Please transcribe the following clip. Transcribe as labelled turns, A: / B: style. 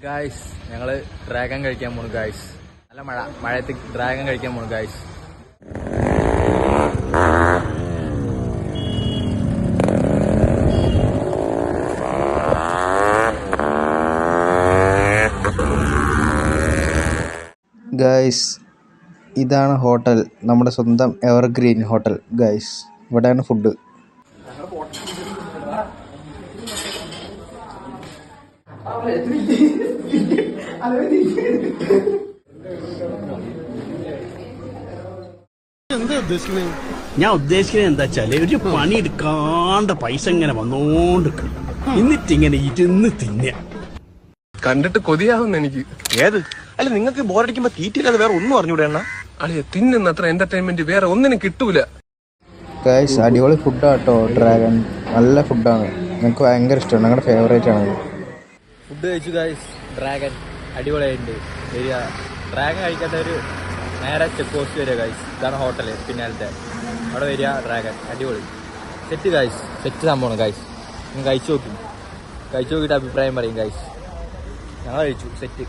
A: Guys ഞങ്ങള് dragon കഴിക്കാൻ പോണു ഗായ്സ്. നല്ല മഴയത്ത് ഡ്രാഗൺ കഴിക്കാൻ പോണു ഗായ്സ്.
B: ഗൈസ് ഇതാണ് ഹോട്ടൽ, നമ്മുടെ സ്വന്തം എവർഗ്രീൻ ഹോട്ടൽ ഗൈസ്. ഇവിടെയാണ് ഫുഡ്.
C: ഞാൻ ഉദ്ദേശിക്കുന്നത് എന്താ വെച്ചാല് ഒരു പണി എടുക്കാണ്ട് പൈസ ഇങ്ങനെ വന്നോണ്ടിരിക്കും, എന്നിട്ടിങ്ങനെ ഇരുന്ന് തിന്ന
D: കണ്ടിട്ട് കൊതിയാവുന്ന എനിക്ക്.
E: ഏത് അല്ല, നിങ്ങൾക്ക് ബോറടിക്കുമ്പോ തീറ്റില്ലാതെ വേറെ ഒന്നും അറിഞ്ഞൂടെ എണ്ണ?
D: അളിയ തിന്നുന്ന അത്ര എന്റർടൈൻമെന്റ് വേറെ ഒന്നിനും കിട്ടൂല.
B: ഗൈസ് അടിപൊളി ഫുഡാട്ടോ ഡ്രാഗൺ, നല്ല ഫുഡാണ്, ഞങ്ങൾക്ക് ഭയങ്കര ഇഷ്ടമാണ്, ഞങ്ങളുടെ ഫേവറേറ്റ് ആണ്.
A: ഫുഡ് കഴിച്ചു ഗായ്സ്. ഡ്രാഗൺ അടിപൊളിയായിട്ടുണ്ട്. വരിക ഡ്രാഗൺ കഴിക്കാത്തവര് നേരെ ചെക്ക് പോസ്റ്റ് വരിക ഗായ്സ്. ഇതാണ് ഹോട്ടല് പിന്നാലത്തെ, അവിടെ വരിക. ഡ്രാഗൺ അടിപൊളി സെറ്റ് ഗായ്സ്, സെറ്റ് സംഭവമാണ് ഗായ്സ്. നിങ്ങൾ കഴിച്ചു നോക്കിയിട്ട് അഭിപ്രായം പറയും ഗായ്സ്. ഞങ്ങൾ കഴിച്ചു, സെറ്റ്.